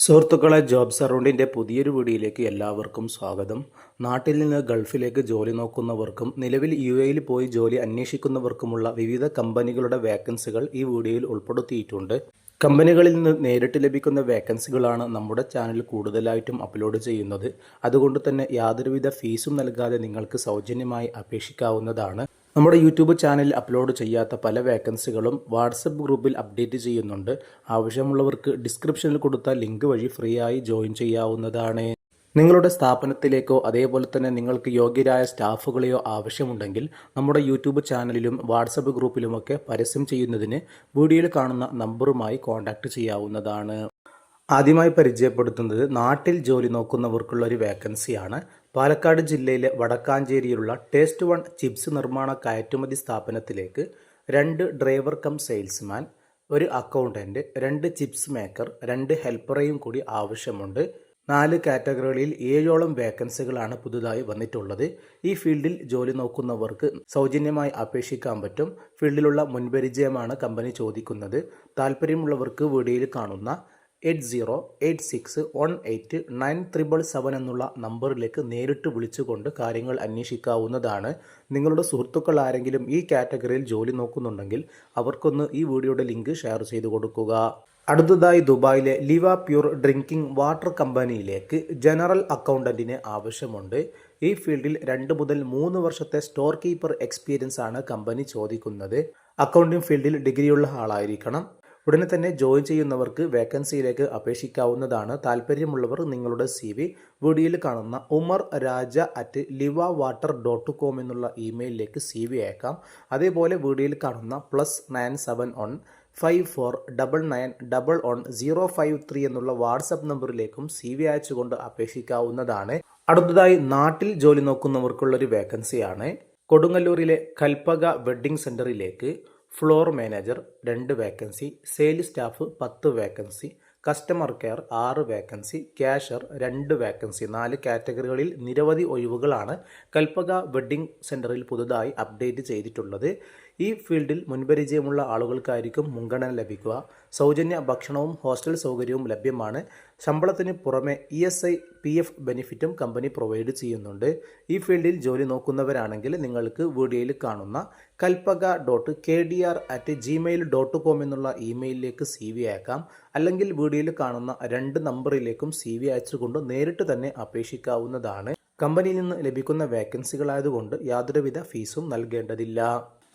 സുഹൃത്തുക്കളെ, ജോബ് സറൗണ്ടിൻ്റെ പുതിയൊരു വീഡിയോയിലേക്ക് എല്ലാവർക്കും സ്വാഗതം. നാട്ടിൽ നിന്ന് ഗൾഫിലേക്ക് ജോലി നോക്കുന്നവർക്കും നിലവിൽ UAE യിൽ പോയി ജോലി അന്വേഷിക്കുന്നവർക്കുമുള്ള വിവിധ കമ്പനികളുടെ വേക്കൻസികൾ ഈ വീഡിയോയിൽ ഉൾപ്പെടുത്തിയിട്ടുണ്ട്. കമ്പനികളിൽ നിന്ന് നേരിട്ട് ലഭിക്കുന്ന വേക്കൻസികളാണ് നമ്മുടെ ചാനൽ കൂടുതലായിട്ടും അപ്ലോഡ് ചെയ്യുന്നത്. അതുകൊണ്ട് തന്നെ യാതൊരുവിധ ഫീസും നൽകാതെ നിങ്ങൾക്ക് സൗജന്യമായി അപേക്ഷിക്കാവുന്നതാണ്. നമ്മുടെ യൂട്യൂബ് ചാനലിൽ അപ്ലോഡ് ചെയ്യാത്ത പല വേക്കൻസികളും വാട്സപ്പ് ഗ്രൂപ്പിൽ അപ്ഡേറ്റ് ചെയ്യുന്നുണ്ട്. ആവശ്യമുള്ളവർക്ക് ഡിസ്ക്രിപ്ഷനിൽ കൊടുത്ത ലിങ്ക് വഴി ഫ്രീ ആയി ജോയിൻ ചെയ്യാവുന്നതാണ്. നിങ്ങളുടെ സ്ഥാപനത്തിലേക്കോ അതേപോലെ തന്നെ നിങ്ങൾക്ക് യോഗ്യരായ സ്റ്റാഫുകളെയോ ആവശ്യമുണ്ടെങ്കിൽ നമ്മുടെ യൂട്യൂബ് ചാനലിലും വാട്സപ്പ് ഗ്രൂപ്പിലുമൊക്കെ പരസ്യം ചെയ്യുന്നതിന് വീഡിയോയിൽ കാണുന്ന നമ്പറുമായി കോൺടാക്റ്റ് ചെയ്യാവുന്നതാണ്. ആദ്യമായി പരിചയപ്പെടുത്തുന്നത് നാട്ടിൽ ജോലി നോക്കുന്നവർക്കുള്ള ഒരു വേക്കൻസിയാണ്. പാലക്കാട് ജില്ലയിലെ വടക്കാഞ്ചേരിയിലുള്ള ടേസ്റ്റ് വൺ ചിപ്സ് നിർമ്മാണ കയറ്റുമതി സ്ഥാപനത്തിലേക്ക് 2 driver cum salesman, 1 accountant, 2 chips maker, 2 ഹെൽപ്പറേയും കൂടി ആവശ്യമുണ്ട്. 4 കാറ്റഗറികളിൽ 7ഓളം വേക്കൻസികളാണ് പുതുതായി വന്നിട്ടുള്ളത്. ഈ ഫീൽഡിൽ ജോലി നോക്കുന്നവർക്ക് സൗജന്യമായി അപേക്ഷിക്കാൻ പറ്റും. ഫീൽഡിലുള്ള മുൻപരിചയമാണ് കമ്പനി ചോദിക്കുന്നത്. താല്പര്യമുള്ളവർക്ക് വീഡിയോയിൽ കാണുന്ന 8086189777 എന്നുള്ള നമ്പറിലേക്ക് നേരിട്ട് വിളിച്ചുകൊണ്ട് കാര്യങ്ങൾ അന്വേഷിക്കാവുന്നതാണ്. നിങ്ങളുടെ സുഹൃത്തുക്കൾ ആരെങ്കിലും ഈ കാറ്റഗറിയിൽ ജോലി നോക്കുന്നുണ്ടെങ്കിൽ അവർക്കൊന്ന് ഈ വീഡിയോയുടെ ലിങ്ക് ഷെയർ ചെയ്തു കൊടുക്കുക. അടുത്തതായി ദുബായിലെ ലിവ പ്യൂർ ഡ്രിങ്കിംഗ് വാട്ടർ കമ്പനിയിലേക്ക് ജനറൽ അക്കൗണ്ടന്റിന് ആവശ്യമുണ്ട്. ഈ ഫീൽഡിൽ 2 മുതൽ 3 വർഷത്തെ സ്റ്റോർ കീപ്പർ എക്സ്പീരിയൻസ് ആണ് കമ്പനി ചോദിക്കുന്നത്. അക്കൗണ്ടിംഗ് ഫീൽഡിൽ ഡിഗ്രിയുള്ള ആളായിരിക്കണം. ഉടനെ തന്നെ ജോയിൻ ചെയ്യുന്നവർക്ക് വേക്കൻസിയിലേക്ക് അപേക്ഷിക്കാവുന്നതാണ്. താല്പര്യമുള്ളവർ നിങ്ങളുടെ CV വീഡിയോയിൽ കാണുന്ന umarraja@livawater.com എന്നുള്ള ഇമെയിലിലേക്ക് CV അയക്കാം. അതേപോലെ വീഡിയോയിൽ കാണുന്ന +971 549911 എന്നുള്ള വാട്സപ്പ് നമ്പറിലേക്കും CV അയച്ചുകൊണ്ട് അപേക്ഷിക്കാവുന്നതാണ്. അടുത്തതായി നാട്ടിൽ ജോലി നോക്കുന്നവർക്കുള്ളൊരു വേക്കൻസിയാണ്. കൊടുങ്ങല്ലൂരിലെ കൽപ്പക വെഡ്ഡിംഗ് സെൻ്ററിലേക്ക് floor manager 2 vacancy, sales staff 10 vacancy, customer care 6 vacancy, cashier 2 vacancy. 4 കാറ്റഗറികളിൽ നിരവധി ഒഴിവുകളാണ് കൽപ്പക വെഡ്ഡിംഗ് സെൻ്ററിൽ പുതുതായി അപ്ഡേറ്റ് ചെയ്തിട്ടുള്ളത്. ഈ ഫീൽഡിൽ മുൻപരിചയമുള്ള ആളുകൾക്കായിരിക്കും മുൻഗണന ലഭിക്കുക. സൗജന്യ ഭക്ഷണവും ഹോസ്റ്റൽ സൗകര്യവും ലഭ്യമാണ്. ശമ്പളത്തിന് പുറമെ ESI PF ബെനിഫിറ്റും കമ്പനി പ്രൊവൈഡ് ചെയ്യുന്നുണ്ട്. ഈ ഫീൽഡിൽ ജോലി നോക്കുന്നവരാണെങ്കിൽ നിങ്ങൾക്ക് വീഡിയോയിൽ കാണുന്ന kalpaga.kdr@gmail.com എന്നുള്ള ഇമെയിലിലേക്ക് CV അയക്കാം. അല്ലെങ്കിൽ വീഡിയോയിൽ കാണുന്ന 2 നമ്പറിലേക്കും CV അയച്ചുകൊണ്ട് നേരിട്ട് തന്നെ അപേക്ഷിക്കാവുന്നതാണ്. കമ്പനിയിൽ നിന്ന് ലഭിക്കുന്ന വേക്കൻസികളായതുകൊണ്ട് യാതൊരുവിധ ഫീസും നൽകേണ്ടതില്ല.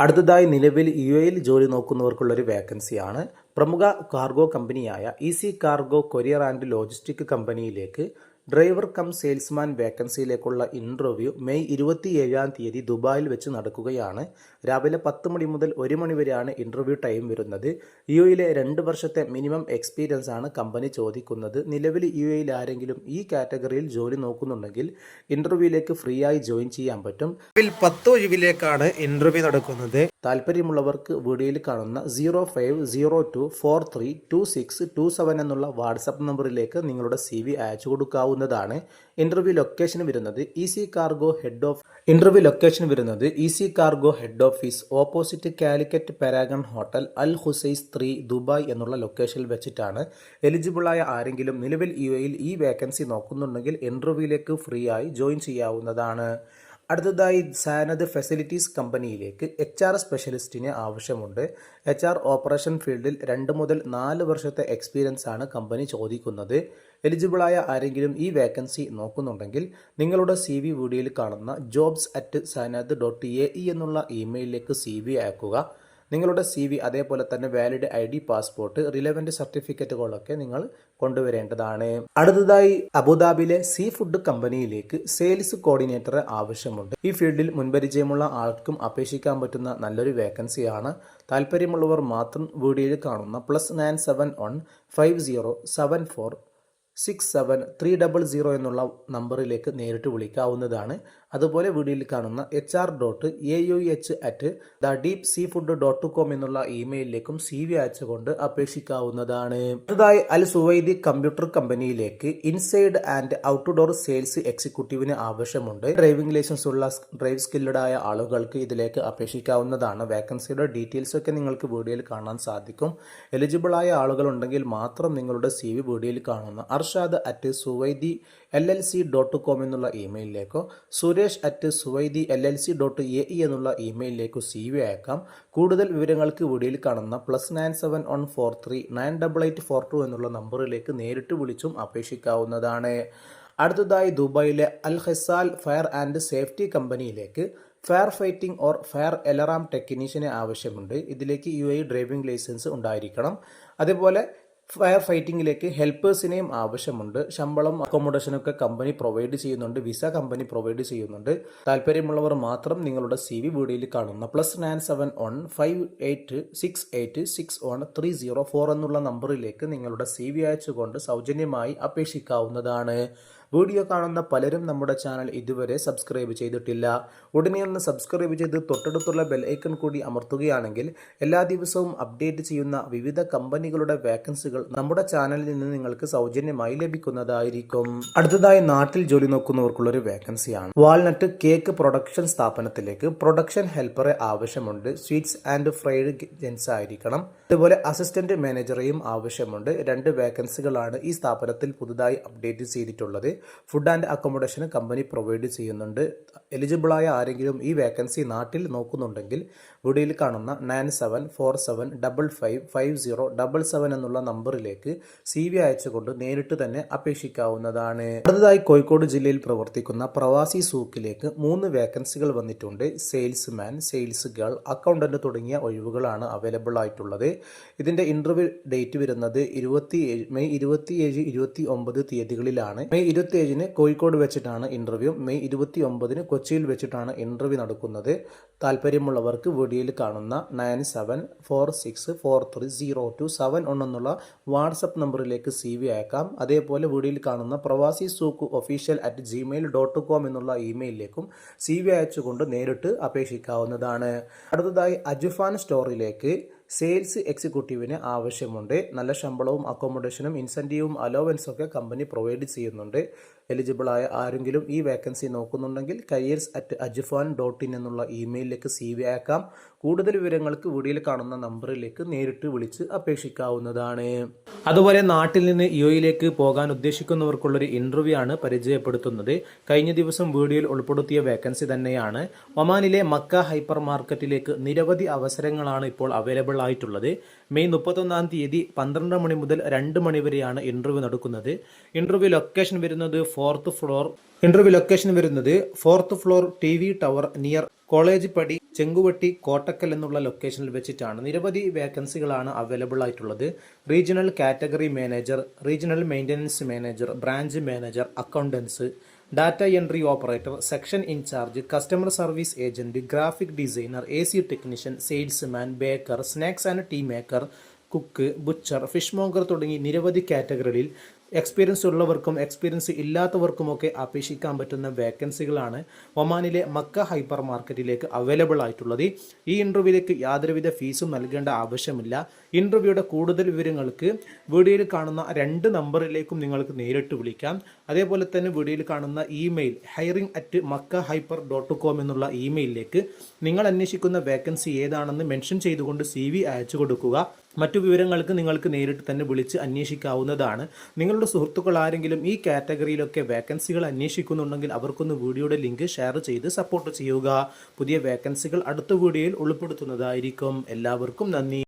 അടുത്തതായി നിലവിൽ UAE യിൽ ജോലി നോക്കുന്നവർക്കുള്ളൊരു വേക്കൻസിയാണ്. പ്രമുഖ കാർഗോ കമ്പനിയായ easy cargo courier and logistic കമ്പനിയിലേക്ക് ഡ്രൈവർ കം സെയിൽസ്മാൻ വേക്കൻസിയിലേക്കുള്ള ഇൻ്റർവ്യൂ മെയ് 27-ാം തീയതി ദുബായിൽ വെച്ച് നടക്കുകയാണ്. രാവിലെ 10 മണി മുതൽ 1 മണി വരെയാണ് ഇൻ്റർവ്യൂ ടൈം വരുന്നത്. UAE യിലെ 2 വർഷത്തെ മിനിമം എക്സ്പീരിയൻസ് ആണ് കമ്പനി ചോദിക്കുന്നത്. നിലവിൽ UAE യിൽ ആരെങ്കിലും ഈ കാറ്റഗറിയിൽ ജോലി നോക്കുന്നുണ്ടെങ്കിൽ ഇൻ്റർവ്യൂയിലേക്ക് ഫ്രീ ആയി ജോയിൻ ചെയ്യാൻ പറ്റും. 10 ഒഴിവിലേക്കാണ് ഇൻ്റർവ്യൂ നടക്കുന്നത്. താല്പര്യമുള്ളവർക്ക് വീഡിയോയിൽ കാണുന്ന 0502432627 എന്നുള്ള വാട്സപ്പ് നമ്പറിലേക്ക് നിങ്ങളുടെ CV അയച്ചു കൊടുക്കാവുന്നതാണ്. ഇന്റർവ്യൂ ലൊക്കേഷൻ വരുന്നത് easy cargo head office opposite Calicut Paragon hotel അൽ ഹുസൈസ് 3 ദുബായ് എന്നുള്ള ലൊക്കേഷനിൽ വെച്ചിട്ടാണ്. എലിജിബിളായ ആരെങ്കിലും നിലവിൽ UAE യിൽ ഈ വേക്കൻസി നോക്കുന്നുണ്ടെങ്കിൽ ഇന്റർവ്യൂയിലേക്ക് ഫ്രീ ആയി ജോയിൻ ചെയ്യാവുന്നതാണ്. അടുത്തതായി സാനദ് ഫെസിലിറ്റീസ് കമ്പനിയിലേക്ക് HR സ്പെഷ്യലിസ്റ്റിന് ആവശ്യമുണ്ട്. HR ഓപ്പറേഷൻ ഫീൽഡിൽ 2 മുതൽ 4 വർഷത്തെ എക്സ്പീരിയൻസ് ആണ് കമ്പനി ചോദിക്കുന്നത്. എലിജിബിളായ ആരെങ്കിലും ഈ വേക്കൻസി നോക്കുന്നുണ്ടെങ്കിൽ നിങ്ങളുടെ CV വീഡിയോയിൽ കാണുന്ന jobs@sanad.ae എന്നുള്ള ഇമെയിലിലേക്ക് CV അയക്കുക. നിങ്ങളുടെ CV അതേപോലെ തന്നെ വാലിഡ് ID, പാസ്പോർട്ട്, റിലവൻ്റ് സർട്ടിഫിക്കറ്റുകളൊക്കെ നിങ്ങൾ കൊണ്ടുവരേണ്ടതാണ്. അടുത്തതായി അബുദാബിയിലെ സീ ഫുഡ് കമ്പനിയിലേക്ക് സെയിൽസ് കോർഡിനേറ്ററെ ആവശ്യമുണ്ട്. ഈ ഫീൽഡിൽ മുൻപരിചയമുള്ള ആൾക്കും അപേക്ഷിക്കാൻ പറ്റുന്ന നല്ലൊരു വേക്കൻസിയാണ്. താല്പര്യമുള്ളവർ മാത്രം വീഡിയോയിൽ കാണുന്ന +9715074 6730 എന്നുള്ള നമ്പറിലേക്ക് നേരിട്ട് വിളിക്കാവുന്നതാണ്. അതുപോലെ വീഡിയോയിൽ കാണുന്ന hr.auh@thedeepseafood.com എന്നുള്ള ഇമെയിലിലേക്കും CV അയച്ചുകൊണ്ട് അപേക്ഷിക്കാവുന്നതാണ്. അടുത്തതായി അൽ സുവൈദി കമ്പ്യൂട്ടർ കമ്പനിയിലേക്ക് ഇൻസൈഡ് ആൻഡ് ഔട്ട്ഡോർ സെയിൽസ് എക്സിക്യൂട്ടീവിന് ആവശ്യമുണ്ട്. ഡ്രൈവിംഗ് ലൈസൻസ് ഉള്ള ഡ്രൈവ് സ്കില്ലഡ് ആയ ആളുകൾക്ക് ഇതിലേക്ക് അപേക്ഷിക്കാവുന്നതാണ്. വേക്കൻസിയുടെ ഡീറ്റെയിൽസ് ഒക്കെ നിങ്ങൾക്ക് വീഡിയോയിൽ കാണാൻ സാധിക്കും. എലിജിബിൾ ആയ ആളുകൾ ഉണ്ടെങ്കിൽ മാത്രം നിങ്ങളുടെ CV വീഡിയോയിൽ കാണുന്ന arshad@suwaidi.llc.com എന്നുള്ള ഇമെയിലിലേക്കോ suresh@suwaidi.llc.ae എന്നുള്ള ഇമെയിലിലേക്കോ CV അയക്കാം. കൂടുതൽ വിവരങ്ങൾക്ക് വീഡിയോയിൽ കാണുന്ന +9714398842 എന്നുള്ള നമ്പറിലേക്ക് നേരിട്ട് വിളിച്ചും അപേക്ഷിക്കാവുന്നതാണ്. അടുത്തതായി ദുബായിലെ അൽ ഖസാൽ ഫയർ ആൻഡ് സേഫ്റ്റി കമ്പനിയിലേക്ക് fire fighting or fire alarm ടെക്നീഷ്യനെ ആവശ്യമുണ്ട്. ഇതിലേക്ക് UAE ഡ്രൈവിംഗ് ലൈസൻസ് ഉണ്ടായിരിക്കണം. അതേപോലെ ഫയർ ഫൈറ്റിങ്ങിലേക്ക് ഹെൽപ്പേഴ്സിനെയും ആവശ്യമുണ്ട്. ശമ്പളം അക്കോമഡേഷനൊക്കെ കമ്പനി പ്രൊവൈഡ് ചെയ്യുന്നുണ്ട്. വിസ കമ്പനി പ്രൊവൈഡ് ചെയ്യുന്നുണ്ട്. താല്പര്യമുള്ളവർ മാത്രം നിങ്ങളുടെ CV വീഡിയോയിൽ കാണുന്ന +971586861304 എന്നുള്ള നമ്പറിലേക്ക് നിങ്ങളുടെ CV അയച്ചുകൊണ്ട് സൗജന്യമായി അപേക്ഷിക്കാവുന്നതാണ്. വീഡിയോ കാണുന്ന പലരും നമ്മുടെ ചാനൽ ഇതുവരെ സബ്സ്ക്രൈബ് ചെയ്തിട്ടില്ല. ഉടനെ ഒന്ന് സബ്സ്ക്രൈബ് ചെയ്ത് തൊട്ടടുത്തുള്ള ബെൽ ഐക്കൺ കൂടി അമർത്തുകയാണെങ്കിൽ എല്ലാ ദിവസവും അപ്ഡേറ്റ് ചെയ്യുന്ന വിവിധ കമ്പനികളുടെ വേക്കൻസികൾ നമ്മുടെ ചാനലിൽ നിന്ന് നിങ്ങൾക്ക് സൗജന്യമായി ലഭിക്കുന്നതായിരിക്കും. അടുത്തതായി നാട്ടിൽ ജോലി നോക്കുന്നവർക്കുള്ളൊരു വേക്കൻസിയാണ്. വാൾനട്ട് കേക്ക് പ്രൊഡക്ഷൻ സ്ഥാപനത്തിലേക്ക് പ്രൊഡക്ഷൻ ഹെൽപ്പറെ ആവശ്യമുണ്ട്. സ്വീറ്റ്സ് ആൻഡ് ഫ്രൈഡ് ജെൻസ് ആയിരിക്കണം. അതുപോലെ അസിസ്റ്റന്റ് മാനേജറെയും ആവശ്യമുണ്ട്. 2 വേക്കൻസികളാണ് ഈ സ്ഥാപനത്തിൽ പുതുതായി അപ്ഡേറ്റ് ചെയ്തിട്ടുള്ളത്. Food and accommodation company provide ചെയ്യുന്നുണ്ട്. എലിജിബിളായ ആരെങ്കിലും ഈ വേക്കൻസി നാട്ടിൽ നോക്കുന്നുണ്ടെങ്കിൽ വീഡിയോയിൽ കാണുന്ന 9747555077 എന്നുള്ള നമ്പറിലേക്ക് CV അയച്ചുകൊണ്ട് നേരിട്ട് തന്നെ അപേക്ഷിക്കാവുന്നതാണ്. അടുത്തതായി കോഴിക്കോട് ജില്ലയിൽ പ്രവർത്തിക്കുന്ന പ്രവാസി സൂക്കിലേക്ക് 3 വേക്കൻസികൾ വന്നിട്ടുണ്ട്. സെയിൽസ്മാൻ, സെയിൽസ് ഗേൾ, അക്കൗണ്ടന്റ് തുടങ്ങിയ ഒഴിവുകളാണ് അവൈലബിൾ ആയിട്ടുള്ളത്. ഇതിന്റെ ഇന്റർവ്യൂ ഡേറ്റ് വരുന്നത് മെയ് 27-29 തീയതികളിലാണ്. മെയ് 27 കോഴിക്കോട് വെച്ചിട്ടാണ് ഇന്റർവ്യൂ. മെയ് 29 കൊച്ചിയിൽ വെച്ചിട്ടാണ് ഇന്റർവ്യൂ നടക്കുന്നത്. താല്പര്യമുള്ളവർക്ക് വീഡിയോയിൽ കാണുന്ന 9746430271 എന്നുള്ള വാട്സപ്പ് നമ്പറിലേക്ക് CV അയക്കാം. അതേപോലെ വീഡിയോയിൽ കാണുന്ന പ്രവാസി സൂക്ക് official@gmail.com എന്നുള്ള ഇമെയിലിലേക്കും CV അയച്ചുകൊണ്ട് നേരിട്ട് അപേക്ഷിക്കാവുന്നതാണ്. അടുത്തതായി അജുഫാൻ സ്റ്റോറിലേക്ക് സെയിൽസ് എക്സിക്യൂട്ടീവിന് ആവശ്യമുണ്ട്. നല്ല ശമ്പളവും അക്കോമഡേഷനും ഇൻസെൻറ്റീവും അലോവൻസും ഒക്കെ കമ്പനി പ്രൊവൈഡ് ചെയ്യുന്നുണ്ട്. എലിജിബിളായ ആരെങ്കിലും ഈ വേക്കൻസി നോക്കുന്നുണ്ടെങ്കിൽ careers@ajufan.in എന്നുള്ള ഇമെയിലിലേക്ക് CV അയക്കാം. കൂടുതൽ വിവരങ്ങൾക്ക് വീഡിയോയിൽ കാണുന്ന നമ്പറിലേക്ക് നേരിട്ട് വിളിച്ച് അപേക്ഷിക്കാവുന്നതാണ്. അതുപോലെ നാട്ടിൽ നിന്ന് UAEയിലേക്ക് പോകാൻ ഉദ്ദേശിക്കുന്നവർക്കുള്ളൊരു ഇന്റർവ്യൂ ആണ് പരിചയപ്പെടുത്തുന്നത്. കഴിഞ്ഞ ദിവസം വീഡിയോയിൽ ഉൾപ്പെടുത്തിയ വേക്കൻസി തന്നെയാണ്. ഒമാനിലെ മക്ക ഹൈപ്പർ മാർക്കറ്റിലേക്ക് നിരവധി അവസരങ്ങളാണ് ഇപ്പോൾ അവൈലബിൾ ആയിട്ടുള്ളത്. മെയ് 31 തീയതി 12 മണി മുതൽ 2 മണി വരെയാണ് ഇന്റർവ്യൂ നടക്കുന്നത്. ഇന്റർവ്യൂ ലൊക്കേഷൻ വരുന്നത് 4th floor TV tower near college പടി ചെങ്കുവട്ടി കോട്ടക്കൽ എന്നുള്ള ലൊക്കേഷനിൽ വെച്ചിട്ടാണ്. നിരവധി വേക്കൻസികളാണ് അവൈലബിൾ ആയിട്ടുള്ളത്. Regional category manager, regional maintenance manager, branch manager, accountants, data entry operator, section incharge, customer service agent, graphic designer, AC technician, salesman, baker, snacks and tea maker, cook, butcher, fishmonger തുടങ്ങി നിരവധി കാറ്റഗറികളിൽ experience ഉള്ളവർക്കും experience ഇല്ലാത്തവർക്കുമൊക്കെ അപേക്ഷിക്കാൻ പറ്റുന്ന വേക്കൻസികളാണ് ഒമാനിലെ Mecca hyper മാർക്കറ്റിലേക്ക് available ആയിട്ടുള്ളത്. ഈ ഇന്റർവ്യൂവിലേക്ക് യാതൊരുവിധ ഫീസും നൽകേണ്ട ആവശ്യമില്ല. ഇന്റർവ്യൂയുടെ കൂടുതൽ വിവരങ്ങൾക്ക് വീഡിയോയിൽ കാണുന്ന 2 നമ്പറിലേക്കും നിങ്ങൾക്ക് നേരിട്ട് വിളിക്കാം. അതേപോലെ തന്നെ വീഡിയോയിൽ കാണുന്ന ഇമെയിൽ hiring@makkahyper.com എന്നുള്ള ഇമെയിലിലേക്ക് നിങ്ങൾ അന്വേഷിക്കുന്ന വേക്കൻസി ഏതാണെന്ന് മെൻഷൻ ചെയ്തുകൊണ്ട് CV അയച്ചു കൊടുക്കുക. മറ്റു വിവരങ്ങൾക്ക് നിങ്ങൾക്ക് നേരിട്ട് തന്നെ വിളിച്ച് അന്വേഷിക്കാവുന്നതാണ്. നിങ്ങളുടെ സുഹൃത്തുക്കൾ ആരെങ്കിലും ഈ കാറ്റഗറിയിലൊക്കെ വേക്കൻസികൾ അന്വേഷിക്കുന്നുണ്ടെങ്കിൽ അവർക്കൊന്ന് വീഡിയോയുടെ ലിങ്ക് ഷെയർ ചെയ്ത് സപ്പോർട്ട് ചെയ്യുക. പുതിയ വേക്കൻസികൾ അടുത്ത വീഡിയോയിൽ ഉൾപ്പെടുത്തുന്നതായിരിക്കും. എല്ലാവർക്കും നന്ദി.